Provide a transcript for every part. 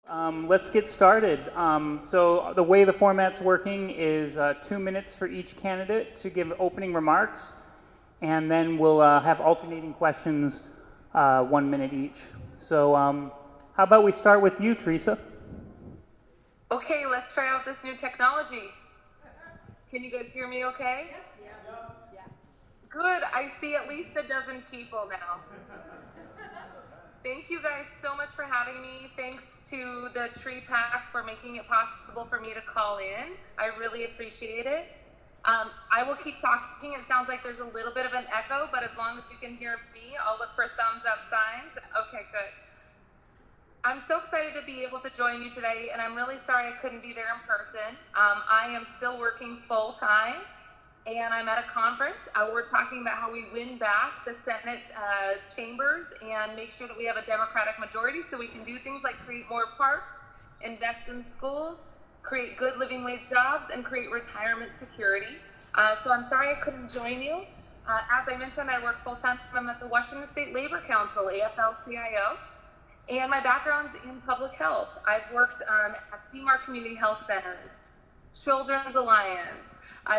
Let's get started. So the way the format's working is 2 minutes for each candidate to give opening remarks, and then we'll have alternating questions, 1 minute each. So how about we start with you, Teresa? Okay, let's try out this new technology. Can you guys hear me okay? Yeah. Good, I see at least a dozen people now. Thank you guys so much for having me. Thanks to the Tree Pack for making it possible for me to call in. I really appreciate it. I will keep talking. It sounds like there's a little bit of an echo, but as long as you can hear me, I'll look for thumbs up signs. Okay, good. I'm so excited to be able to join you today, and I'm really sorry I couldn't be there in person. I am still working full time, and I'm at a conference. We're talking about how we win back the Senate chambers and make sure that we have a Democratic majority so we can do things like create more parks, invest in schools, create good living wage jobs, and create retirement security. So I'm sorry I couldn't join you. As I mentioned, I work full-time. I'm at the Washington State Labor Council, AFL-CIO, and my background's in public health. I've worked at CMAR Community Health Centers, Children's Alliance,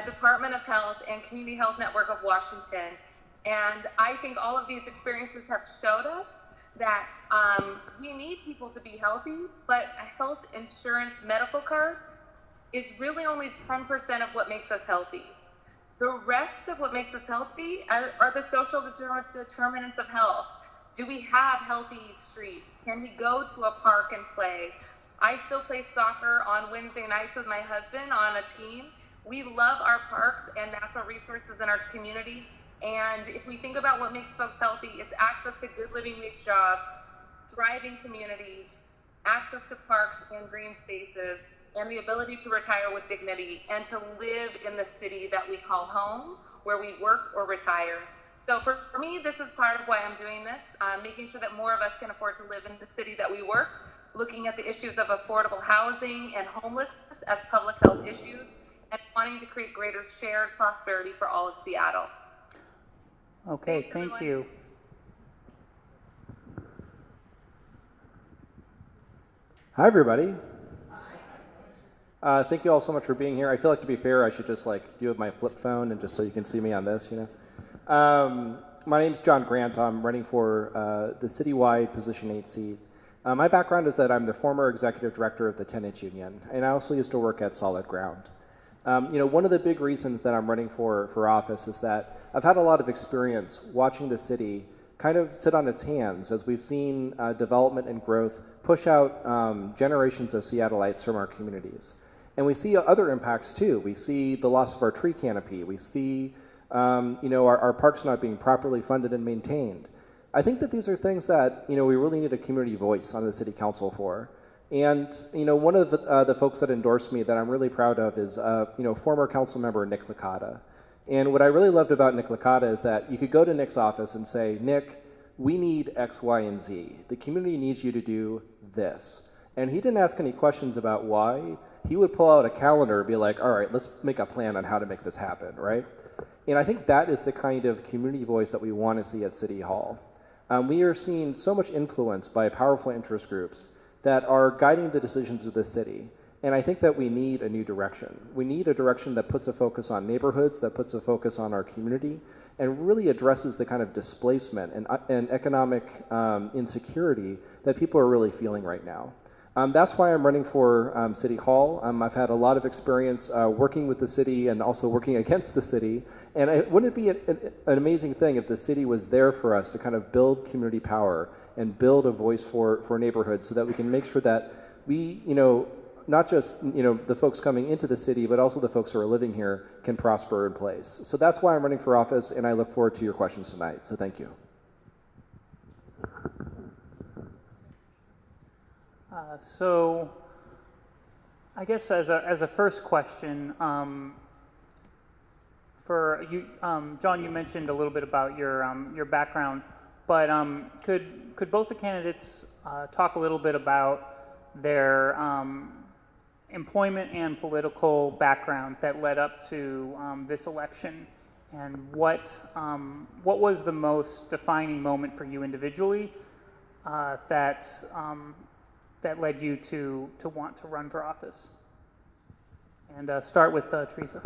Department of Health, and Community Health Network of Washington. And I think all of these experiences have showed us that we need people to be healthy, but a health insurance medical card is really only 10% of what makes us healthy. The rest of what makes us healthy are the social determinants of health. Do we have healthy streets? Can we go to a park and play? I still play soccer on Wednesday nights with my husband on a team. We love our parks and natural resources in our community. And if we think about what makes folks healthy, it's access to good living wage jobs, thriving communities, access to parks and green spaces, and the ability to retire with dignity and to live in the city that we call home, where we work or retire. So for me, this is part of why I'm doing this, making sure that more of us can afford to live in the city that we work, looking at the issues of affordable housing and homelessness as public health issues, and wanting to create greater shared prosperity for all of Seattle. Okay, thank you. Hi, everybody. Thank you all so much for being here. I feel like, to be fair, I should just do it with my flip phone and just so you can see me on this, My name's John Grant. I'm running for the citywide position 8 seat. My background is that I'm the former executive director of the tenants union, and I also used to work at Solid Ground. One of the big reasons that I'm running for office is that I've had a lot of experience watching the city kind of sit on its hands as we've seen development and growth push out generations of Seattleites from our communities. And we see other impacts too. We see the loss of our tree canopy. We see our parks not being properly funded and maintained. I think that these are things that, we really need a community voice on the city council for. And, one of the folks that endorsed me that I'm really proud of is, former council member Nick Licata. And what I really loved about Nick Licata is that you could go to Nick's office and say, Nick, we need X, Y, and Z. The community needs you to do this. And he didn't ask any questions about why. He would pull out a calendar and be like, all right, let's make a plan on how to make this happen, right? And I think that is the kind of community voice that we want to see at City Hall. We are seeing so much influence by powerful interest groups that are guiding the decisions of the city. And I think that we need a new direction. We need a direction that puts a focus on neighborhoods, that puts a focus on our community, and really addresses the kind of displacement and economic insecurity that people are really feeling right now. That's why I'm running for City Hall. I've had a lot of experience working with the city and also working against the city. And wouldn't it be an amazing thing if the city was there for us to kind of build community power and build a voice for neighborhoods so that we can make sure that we, not just, the folks coming into the city, but also the folks who are living here can prosper in place. So that's why I'm running for office, and I look forward to your questions tonight. So thank you. So I guess as a first question, for you, John, you mentioned a little bit about your background, but could both the candidates talk a little bit about their employment and political background that led up to this election, and what was the most defining moment for you individually that that led you to want to run for office. And start with Teresa.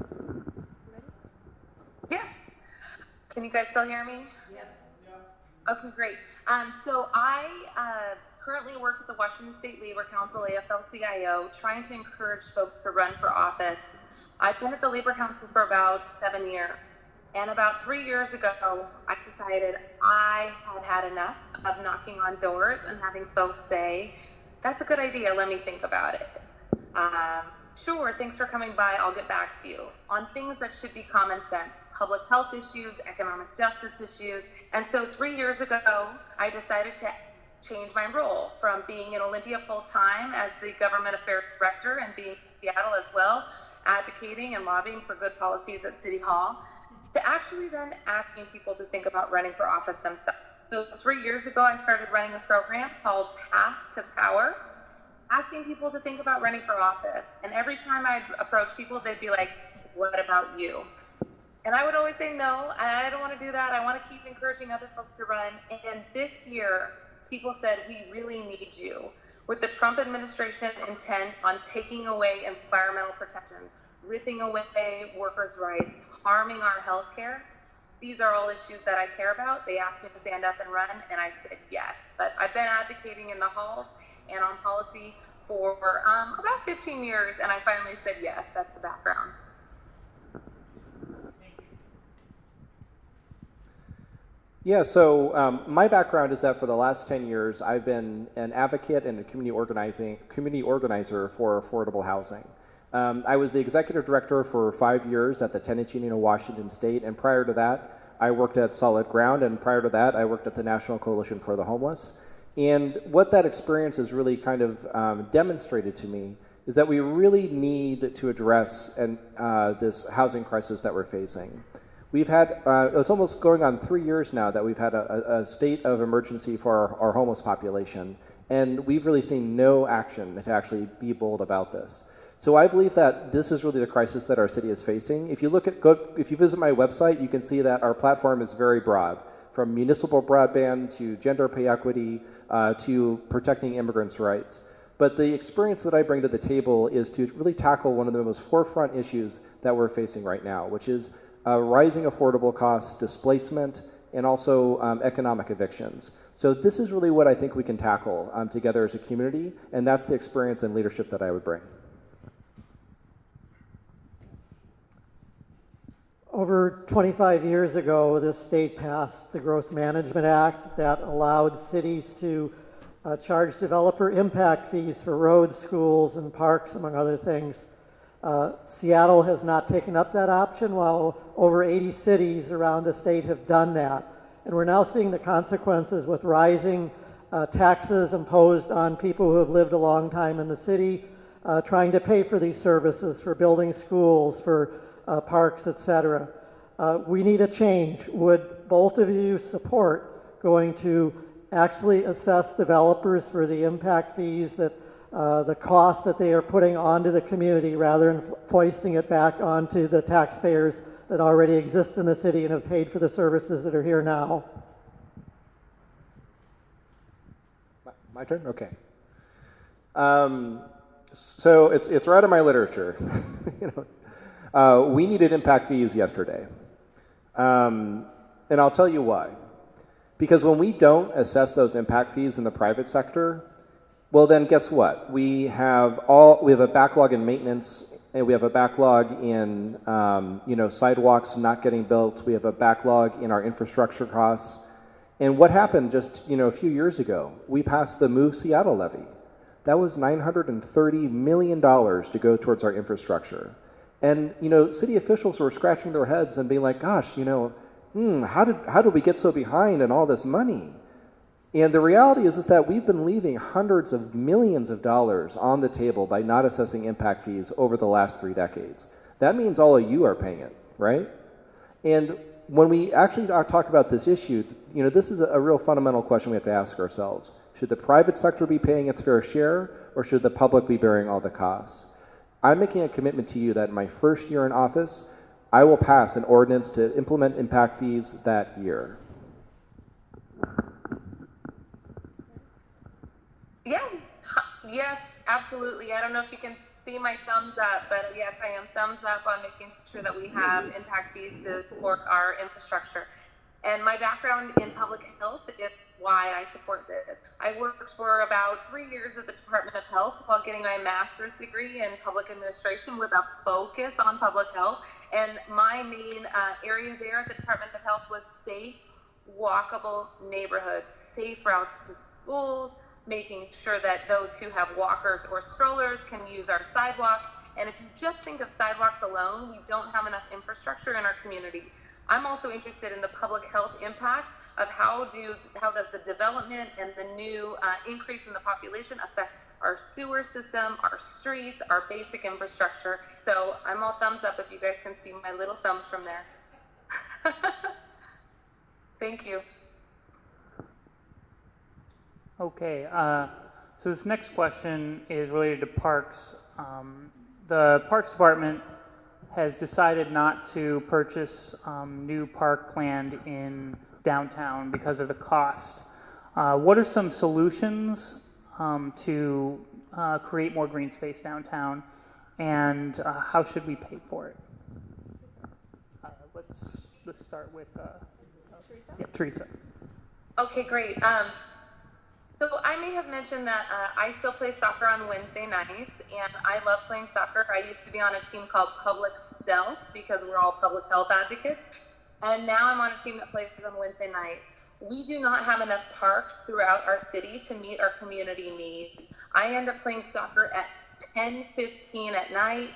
Yeah. Can you guys still hear me? Yes. Okay, great. So I currently work with the Washington State Labor Council, AFL-CIO, trying to encourage folks to run for office. I've been at the Labor Council for about 7 years. And about 3 years ago, I decided I had enough of knocking on doors and having folks say, that's a good idea, let me think about it. Sure, thanks for coming by, I'll get back to you. On things that should be common sense, public health issues, economic justice issues. And so 3 years ago, I decided to change my role from being in Olympia full-time as the government affairs director and being in Seattle as well, advocating and lobbying for good policies at City Hall, to actually then asking people to think about running for office themselves. So 3 years ago, I started running a program called Path to Power, asking people to think about running for office. And every time I'd approach people, they'd be like, what about you? And I would always say, no, I don't want to do that. I want to keep encouraging other folks to run. And this year, people said, we really need you. With the Trump administration intent on taking away environmental protections, ripping away workers' rights, harming our health care, these are all issues that I care about. They asked me to stand up and run, and I said yes. But I've been advocating in the halls and on policy for about 15 years, and I finally said yes. That's the background. Yeah, so my background is that for the last 10 years, I've been an advocate and a community organizer for affordable housing. I was the executive director for 5 years at the Tenants Union of Washington State, and prior to that, I worked at Solid Ground, and prior to that, I worked at the National Coalition for the Homeless. And what that experience has really kind of demonstrated to me is that we really need to address this housing crisis that we're facing. We've had, it's almost going on 3 years now that we've had a state of emergency for our homeless population, and we've really seen no action to actually be bold about this. So I believe that this is really the crisis that our city is facing. If you visit my website, you can see that our platform is very broad, from municipal broadband to gender pay equity to protecting immigrants' rights. But the experience that I bring to the table is to really tackle one of the most forefront issues that we're facing right now, which is rising affordable costs, displacement, and also economic evictions. So this is really what I think we can tackle together as a community, and that's the experience and leadership that I would bring. Over 25 years ago, this state passed the Growth Management Act that allowed cities to charge developer impact fees for roads, schools, and parks, among other things. Seattle has not taken up that option, while over 80 cities around the state have done that. And we're now seeing the consequences with rising taxes imposed on people who have lived a long time in the city, trying to pay for these services, for building schools, for parks, etc. We need a change. Would both of you support going to actually assess developers for the impact fees, that the cost that they are putting onto the community, rather than foisting it back onto the taxpayers that already exist in the city and have paid for the services that are here now? My turn? Okay. So it's right in my literature. We needed impact fees yesterday. And I'll tell you why. Because when we don't assess those impact fees in the private sector, well then guess what? We have a backlog in maintenance, and we have a backlog in sidewalks not getting built. We have a backlog in our infrastructure costs. And what happened just a few years ago? We passed the Move Seattle levy. That was $930 million to go towards our infrastructure. And city officials were scratching their heads and being like, "Gosh, how did we get so behind in all this money?" And the reality is that we've been leaving hundreds of millions of dollars on the table by not assessing impact fees over the last 3 decades. That means all of you are paying it, right? And when we actually talk about this issue, this is a real fundamental question we have to ask ourselves. Should the private sector be paying its fair share, or should the public be bearing all the costs? I'm making a commitment to you that in my first year in office, I will pass an ordinance to implement impact fees that year. Yes, absolutely. I don't know if you can see my thumbs up, but yes, I am thumbs up on making sure that we have impact fees to support our infrastructure. And my background in public health is why I support this. I worked for about 3 years at the Department of Health while getting my master's degree in public administration with a focus on public health. And my main area there at the Department of Health was safe, walkable neighborhoods, safe routes to schools, making sure that those who have walkers or strollers can use our sidewalks. And if you just think of sidewalks alone, we don't have enough infrastructure in our community. I'm also interested in the public health impact of how does the development and the new increase in the population affect our sewer system, our streets, our basic infrastructure. So I'm all thumbs up if you guys can see my little thumbs from there. Thank you. Okay, so this next question is related to parks. The Parks Department has decided not to purchase new park land in downtown because of the cost. What are some solutions to create more green space downtown, and how should we pay for it? Let's start with Teresa. Okay, great. So I may have mentioned that I still play soccer on Wednesday nights, and I love playing soccer. I used to be on a team called Public Stealth because we're all public health advocates, and now I'm on a team that plays on Wednesday night. We do not have enough parks throughout our city to meet our community needs. I end up playing soccer at 10:15 at night,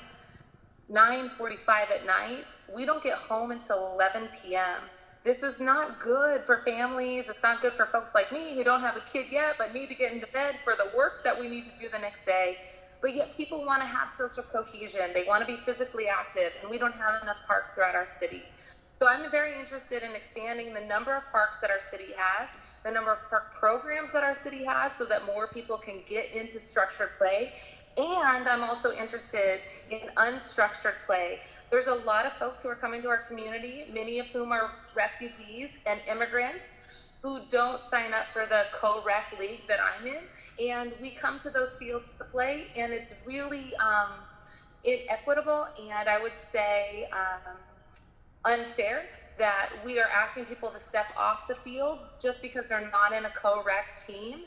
9:45 at night. We don't get home until 11 p.m. This is not good for families. It's not good for folks like me who don't have a kid yet but need to get into bed for the work that we need to do the next day. But yet people want to have social cohesion. They want to be physically active, and we don't have enough parks throughout our city. So I'm very interested in expanding the number of parks that our city has, the number of park programs that our city has, so that more people can get into structured play. And I'm also interested in unstructured play. There's a lot of folks who are coming to our community, many of whom are refugees and immigrants who don't sign up for the co-rec league that I'm in. And we come to those fields to play, and it's really inequitable, and I would say unfair that we are asking people to step off the field just because they're not in a co-rec team.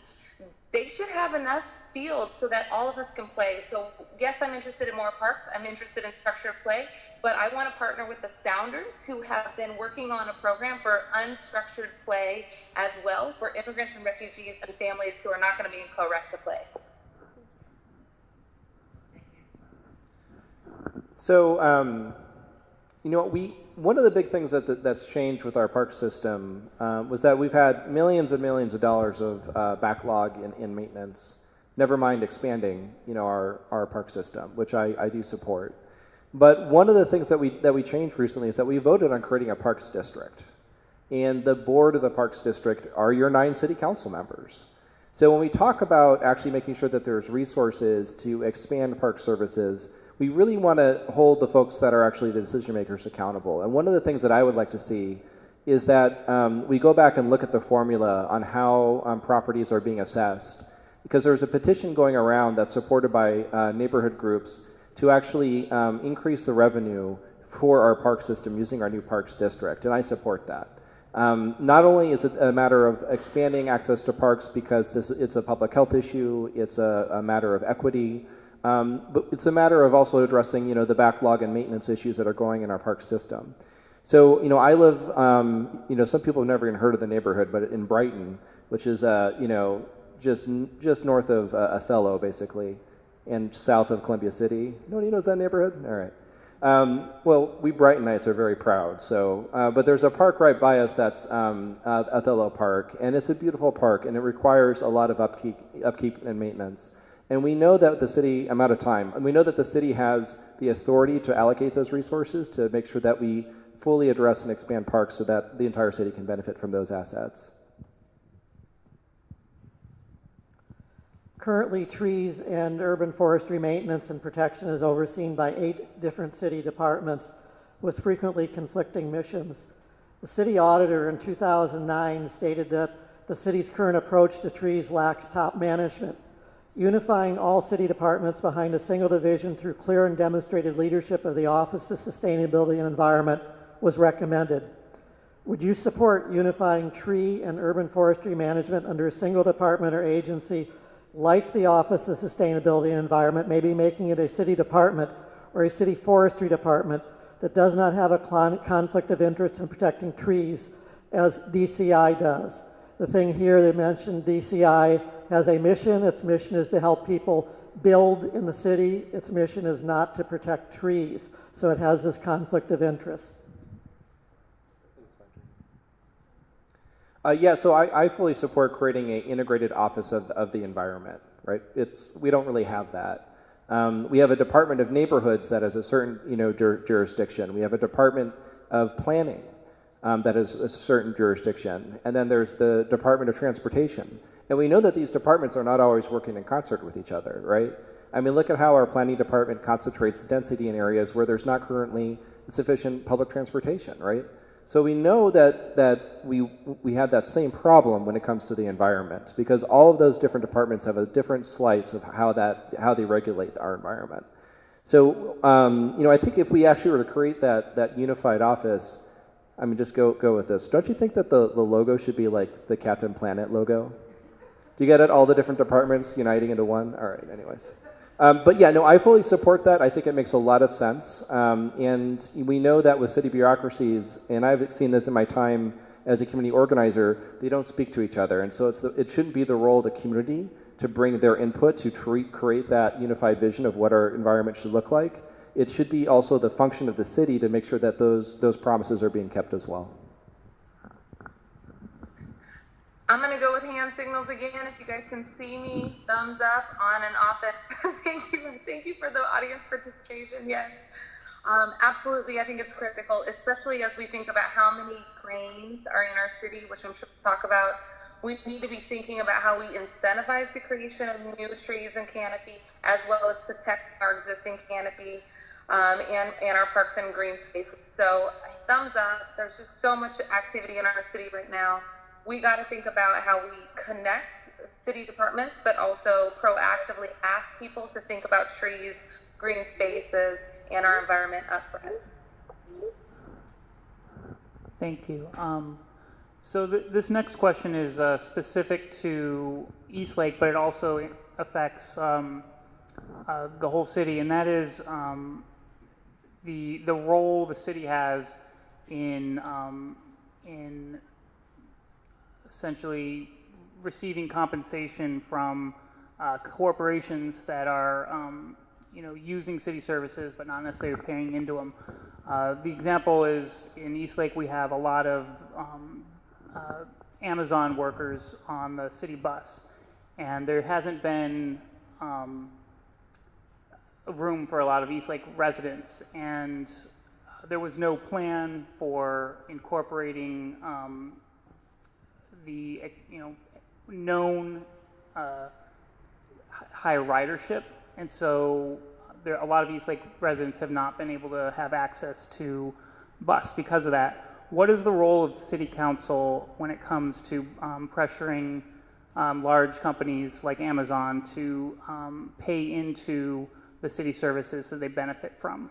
They should have enough fields so that all of us can play. So yes, I'm interested in more parks. I'm interested in structured play, but I want to partner with the Sounders, who have been working on a program for unstructured play as well for immigrants and refugees and families who are not going to be in co-rec to play. So, one of the big things that's changed with our park system was that we've had millions and millions of dollars of backlog in maintenance. Never mind expanding, our park system, which I do support. But one of the things that we changed recently is that we voted on creating a parks district, and the board of the parks district are your 9 city council members. So when we talk about actually making sure that there's resources to expand park services, we really want to hold the folks that are actually the decision makers accountable. And one of the things that I would like to see is that we go back and look at the formula on how properties are being assessed, because there's a petition going around that's supported by neighborhood groups to actually increase the revenue for our park system using our new parks district, and I support that. Not only is it a matter of expanding access to parks because it's a public health issue, it's a matter of equity, but it's a matter of also addressing, the backlog and maintenance issues that are going in our park system. So, I live, some people have never even heard of the neighborhood, but in Brighton, which is, just north of Othello, basically, and south of Columbia City. Nobody knows that neighborhood? All right. Well, we Brightonites are very proud. So, but there's a park right by us that's Othello Park, and it's a beautiful park, and it requires a lot of upkeep and maintenance. And we know that the city, I'm out of time, and we know that the city has the authority to allocate those resources to make sure that we fully address and expand parks so that the entire city can benefit from those assets. Currently, trees and urban forestry maintenance and protection is overseen by 8 different city departments with frequently conflicting missions. The city auditor in 2009 stated that the city's current approach to trees lacks top management. Unifying all city departments behind a single division through clear and demonstrated leadership of the Office of Sustainability and Environment was recommended. Would you support unifying tree and urban forestry management under a single department or agency like the Office of Sustainability and Environment, maybe making it a city department or a city forestry department that does not have a conflict of interest in protecting trees as DCI does? The thing here, they mentioned DCI has a mission. Its mission is to help people build in the city. Its mission is not to protect trees. So it has this conflict of interest. Yeah, so I fully support creating an integrated office of the environment, right? We don't really have that. We have a Department of Neighborhoods that has a certain jurisdiction. We have a Department of Planning that is a certain jurisdiction. And then there's the Department of Transportation. And we know that these departments are not always working in concert with each other, right? I mean, look at how our planning department concentrates density in areas where there's not currently sufficient public transportation, right? So we know that we have that same problem when it comes to the environment, because all of those different departments have a different slice of how they regulate our environment. So I think if we actually were to create that unified office, I mean, just go with this. Don't you think that the logo should be like the Captain Planet logo? Do you get it? All the different departments uniting into one? All right, anyways. But yeah, no, I fully support that. I think it makes a lot of sense. And we know that with city bureaucracies, and I've seen this in my time as a community organizer, they don't speak to each other. And so it shouldn't be the role of the community to bring their input to create that unified vision of what our environment should look like. It should be also the function of the city to make sure that those promises are being kept as well. I'm going to go with hand signals again. If you guys can see me, thumbs up, on and off it. Thank you for the audience participation. Yes, absolutely. I think it's critical, especially as we think about how many cranes are in our city, which I'm sure we'll talk about. We need to be thinking about how we incentivize the creation of new trees and canopy, as well as protect our existing canopy and our parks and green spaces. So thumbs up. There's just so much activity in our city right now. We got to think about how we connect city departments, but also proactively ask people to think about trees, green spaces, and our environment up front. Thank you. So this next question is specific to Eastlake, but it also affects the whole city, and that is the role the city has in essentially receiving compensation from corporations that are using city services but not necessarily paying into them. The example is in Eastlake we have a lot of Amazon workers on the city bus, and there hasn't been room for a lot of Eastlake residents, and there was no plan for incorporating the known high ridership, and so a lot of Eastlake residents have not been able to have access to bus because of that. What is the role of the city council when it comes to pressuring large companies like Amazon to pay into the city services that they benefit from?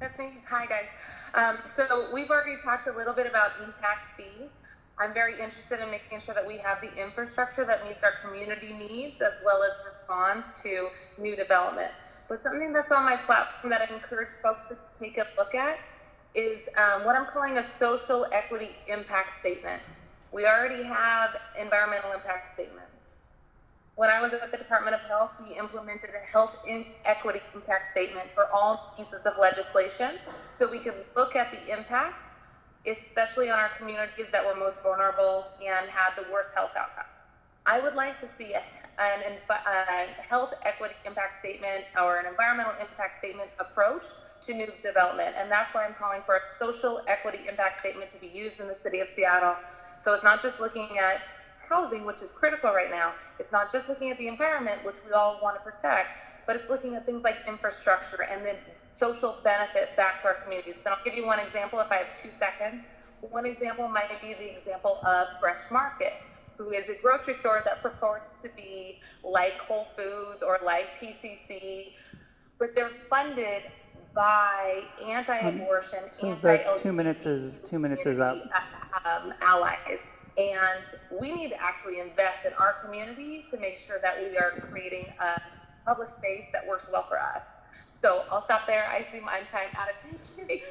That's me. Hi, guys. So we've already talked a little bit about impact fees. I'm very interested in making sure that we have the infrastructure that meets our community needs as well as responds to new development. But something that's on my platform that I encourage folks to take a look at is what I'm calling a social equity impact statement. We already have environmental impact statements. When I was at the Department of Health, we implemented a health equity impact statement for all pieces of legislation so we could look at the impact, especially on our communities that were most vulnerable and had the worst health outcomes. I would like to see a health equity impact statement or an environmental impact statement approach to new development, and that's why I'm calling for a social equity impact statement to be used in the city of Seattle. So it's not just looking at housing, which is critical right now. It's not just looking at the environment, which we all want to protect, but it's looking at things like infrastructure and then social benefit back to our communities. And I'll give you one example if I have 2 seconds. One example might be the example of Fresh Market, who is a grocery store that purports to be like Whole Foods or like PCC, but they're funded by anti-abortion, So the anti-LGBT 2 minutes is up. allies. And we need to actually invest in our community to make sure that we are creating a public space that works well for us. So I'll stop there. I see my time out of sync.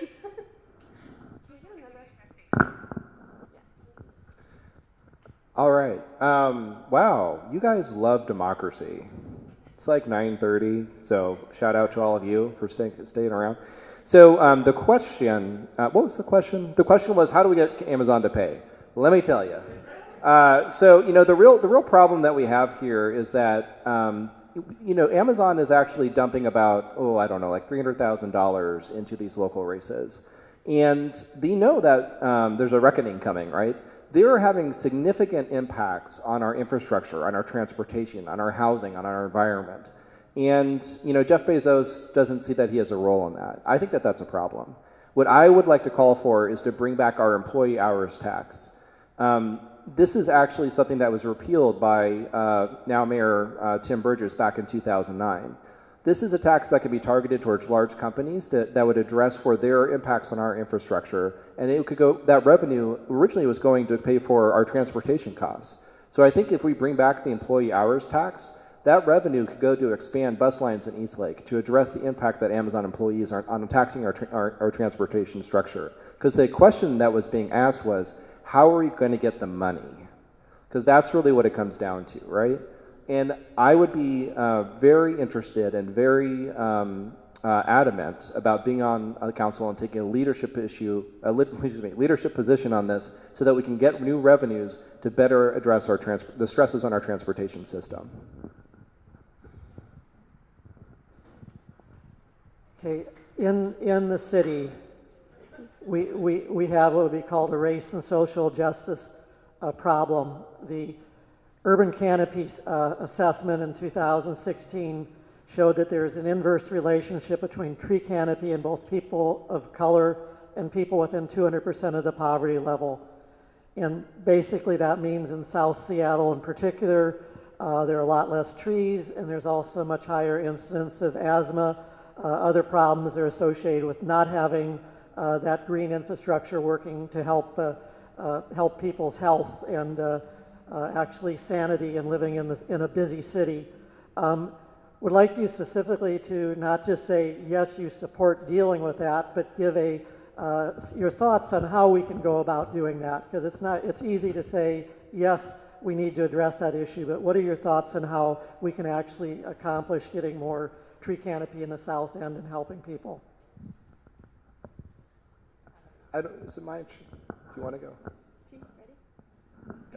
All right. Wow, you guys love democracy. It's like 9:30, so shout out to all of you for staying around. So the question, what was the question? The question was, how do we get Amazon to pay? Let me tell you. So the real problem that we have here is that Amazon is actually dumping about like $300,000 into these local races, and they know that there's a reckoning coming, right? They are having significant impacts on our infrastructure, on our transportation, on our housing, on our environment. And, Jeff Bezos doesn't see that he has a role in that. I think that that's a problem. What I would like to call for is to bring back our employee hours tax. This is actually something that was repealed by now Mayor Tim Burgess back in 2009. This is a tax that can be targeted towards large companies that would address for their impacts on our infrastructure, and it could go. That revenue originally was going to pay for our transportation costs. So I think if we bring back the employee hours tax, that revenue could go to expand bus lines in Eastlake to address the impact that Amazon employees are on taxing our transportation structure. Because the question that was being asked was, how are we going to get the money? Because that's really what it comes down to, right? And I would be very interested and very adamant about being on the council and taking a leadership position on this, so that we can get new revenues to better address the stresses on our transportation system. Okay, in the city, we have what would be called a race and social justice problem. The Urban Canopy assessment in 2016 showed that there's an inverse relationship between tree canopy and both people of color and people within 200% of the poverty level. And basically that means in South Seattle in particular, there are a lot less trees, and there's also a much higher incidence of asthma. Other problems are associated with not having that green infrastructure working to help people's health and actually sanity and living in a busy city. Would like you specifically to not just say, yes, you support dealing with that, but give your thoughts on how we can go about doing that. Because it's easy to say, yes, we need to address that issue, but what are your thoughts on how we can actually accomplish getting more tree canopy in the south end and helping people? Is it mine? Do you want to go?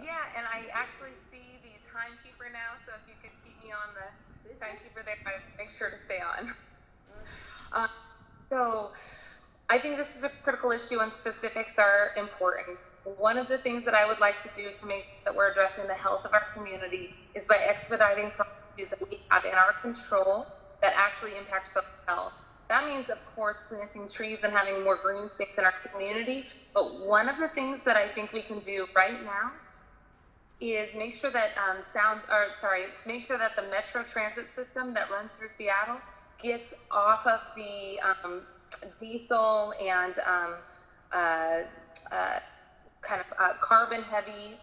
Yeah, and I actually see the timekeeper now, so if you could keep me on the timekeeper there, I make sure to stay on. So I think this is a critical issue, and specifics are important. One of the things that I would like to do to make that we're addressing the health of our community is by expediting processes that we have in our control that actually impact folks' health. That means, of course, planting trees and having more green space in our community. But one of the things that I think we can do right now is make sure that make sure that the Metro Transit system that runs through Seattle gets off of the diesel and carbon-heavy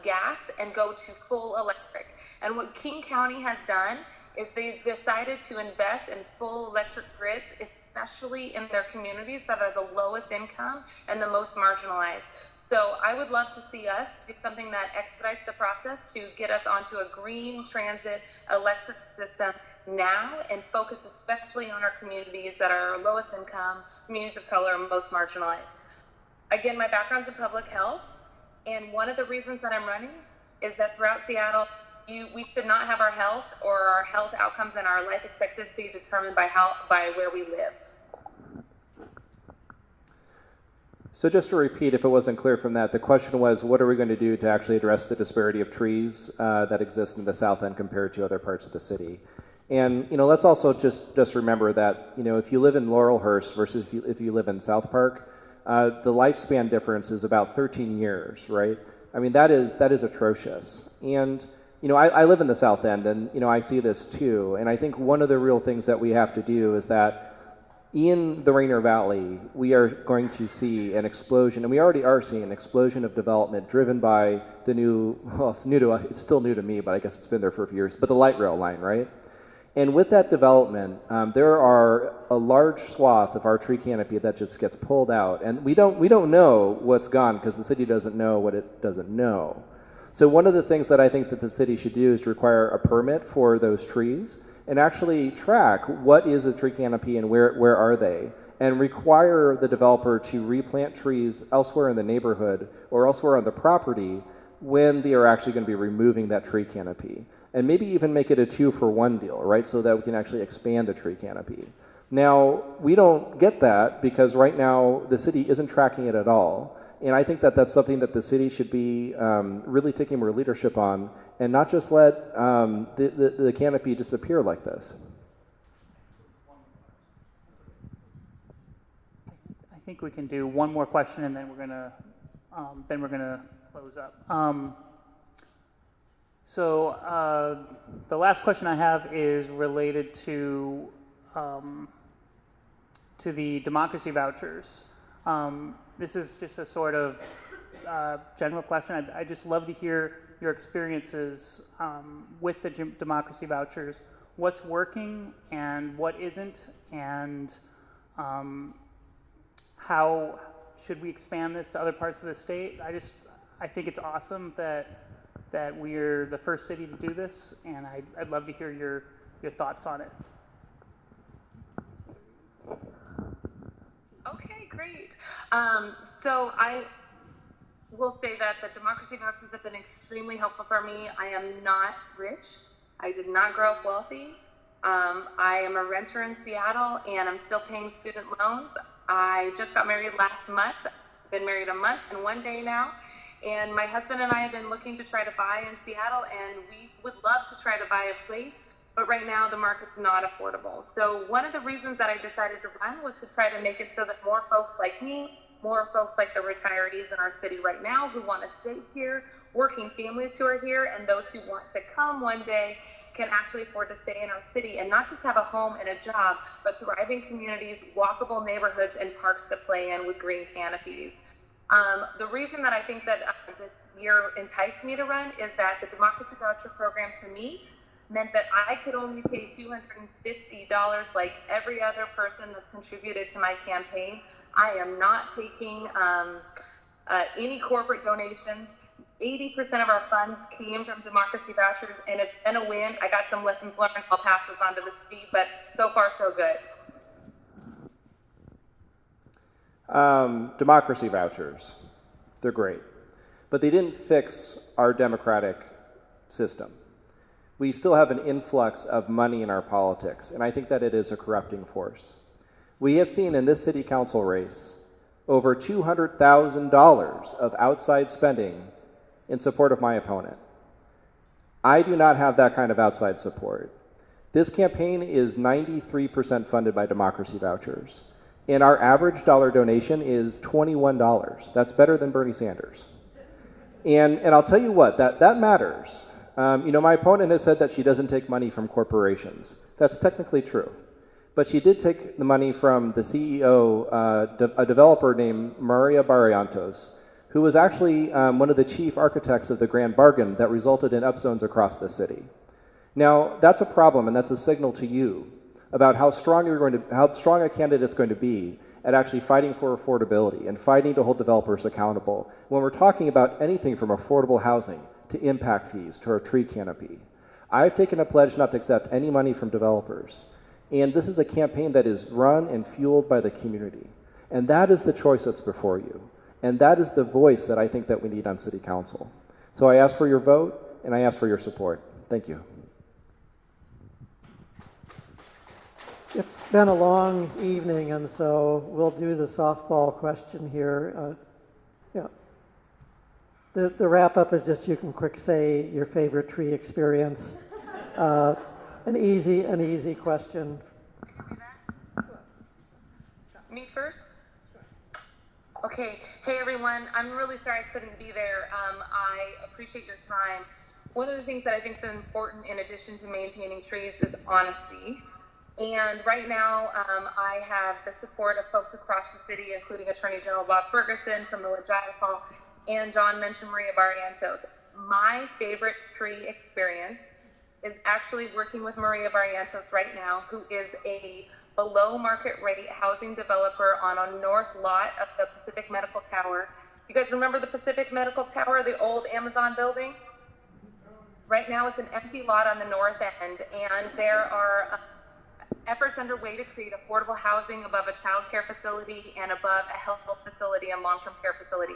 gas and go to full electric. And what King County has done is they've decided to invest in full electric grids, especially in their communities that are the lowest income and the most marginalized. So I would love to see us do something that expedites the process to get us onto a green transit electric system now, and focus especially on our communities that are lowest income, communities of color, and most marginalized. Again, my background's in public health, and one of the reasons that I'm running is that throughout Seattle, we should not have our health or our health outcomes and our life expectancy determined by where we live. So just to repeat, if it wasn't clear from that, the question was, what are we going to do to actually address the disparity of trees that exist in the south end compared to other parts of the city? And let's also just remember that if you live in Laurelhurst versus if you live in South Park, the lifespan difference is about 13 years, right? I mean, that is atrocious. And, I live in the South End, and, I see this too. And I think one of the real things that we have to do is that in the Rainier Valley, we are going to see an explosion, and we already are seeing an explosion of development driven by the new, well, it's still new to me, but I guess it's been there for a few years, but the light rail line, right? And with that development, there are a large swath of our tree canopy that just gets pulled out, and we don't know what's gone because the city doesn't know what it doesn't know. So one of the things that I think that the city should do is require a permit for those trees and actually track what is a tree canopy and where are they, and require the developer to replant trees elsewhere in the neighborhood or elsewhere on the property when they are actually going to be removing that tree canopy. And maybe even make it a 2-for-1 deal, right, so that we can actually expand the tree canopy. Now, we don't get that because right now the city isn't tracking it at all. And I think that that's something that the city should be really taking more leadership on and not just let the canopy disappear like this. I think we can do one more question, and then we're gonna close up. So the last question I have is related to the democracy vouchers. This is just a sort of general question. I'd just love to hear your experiences with the democracy vouchers. What's working and what isn't, and how should we expand this to other parts of the state? I think it's awesome that we're the first city to do this, and I'd love to hear your thoughts on it. Okay, great. So I will say that the democracy vouchers have been extremely helpful for me. I am not rich. I did not grow up wealthy. I am a renter in Seattle, and I'm still paying student loans. I just got married last month. I've been married a month and 1 day now. And my husband and I have been looking to try to buy in Seattle, and we would love to try to buy a place, but right now the market's not affordable. So one of the reasons that I decided to run was to try to make it so that more folks like me, more folks like the retirees in our city right now who want to stay here, working families who are here, and those who want to come one day can actually afford to stay in our city and not just have a home and a job, but thriving communities, walkable neighborhoods, and parks to play in with green canopies. The reason that I think that this year enticed me to run is that the democracy voucher program to me meant that I could only pay $250 like every other person that's contributed to my campaign. I am not taking any corporate donations. 80% of our funds came from democracy vouchers, and it's been a win. I got some lessons learned. I'll pass those on to the city, but so far so good. Democracy vouchers, they're great, but they didn't fix our democratic system. We still have an influx of money in our politics, and I think that it is a corrupting force. We have seen in this city council race over $200,000 of outside spending in support of my opponent. I do not have that kind of outside support. This campaign is 93% funded by democracy vouchers. And our average dollar donation is $21. That's better than Bernie Sanders. And I'll tell you what, that matters. My opponent has said that she doesn't take money from corporations. That's technically true. But she did take the money from the CEO, a developer named Maria Barrientos, who was actually one of the chief architects of the Grand Bargain that resulted in upzones across the city. Now, that's a problem, and that's a signal to you about how strong a candidate's going to be at actually fighting for affordability and fighting to hold developers accountable when we're talking about anything from affordable housing to impact fees to our tree canopy. I've taken a pledge not to accept any money from developers, and this is a campaign that is run and fueled by the community, and that is the choice that's before you, and that is the voice that I think that we need on City Council. So I ask for your vote, and I ask for your support. Thank you. It's been a long evening, and so we'll do the softball question here. The wrap-up is just you can quick say your favorite tree experience. An easy question. Me first? Okay. Hey, everyone. I'm really sorry I couldn't be there. I appreciate your time. One of the things that I think is important in addition to maintaining trees is honesty. And right now, I have the support of folks across the city, including Attorney General Bob Ferguson, Camilla Giafal, and John mentioned Maria Barrientos. My favorite tree experience is actually working with Maria Barrientos right now, who is a below market rate housing developer on a north lot of the Pacific Medical Tower. You guys remember the Pacific Medical Tower, the old Amazon building? Right now it's an empty lot on the north end, and there are efforts underway to create affordable housing above a child care facility and above a health facility and long-term care facility.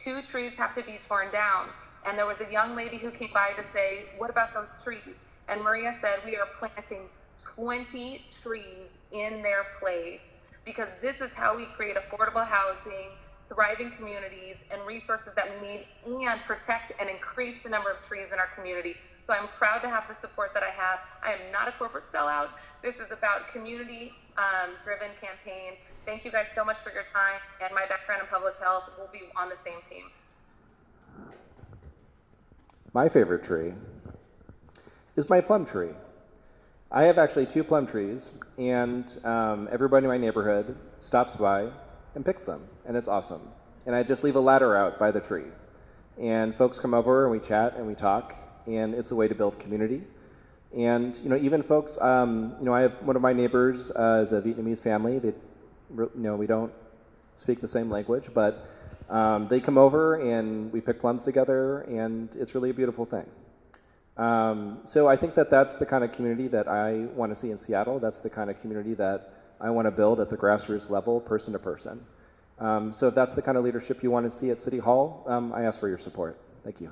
2 trees have to be torn down. And there was a young lady who came by to say, what about those trees? And Maria said, we are planting 20 trees in their place, because this is how we create affordable housing, thriving communities, and resources that we need, and protect and increase the number of trees in our community. So I'm proud to have the support that I have. I am not a corporate sellout. This is about community-driven campaign. Thank you guys so much for your time, and my background in public health will be on the same team. My favorite tree is my plum tree. I have actually 2 plum trees, and everybody in my neighborhood stops by and picks them, and it's awesome. And I just leave a ladder out by the tree, and folks come over and we chat and we talk, and it's a way to build community. And even folks, I have one of my neighbors is a Vietnamese family. They, we don't speak the same language, but they come over and we pick plums together, and it's really a beautiful thing. So I think that that's the kind of community that I want to see in Seattle. That's the kind of community that I want to build at the grassroots level, person to person. So if that's the kind of leadership you want to see at City Hall, I ask for your support. Thank you.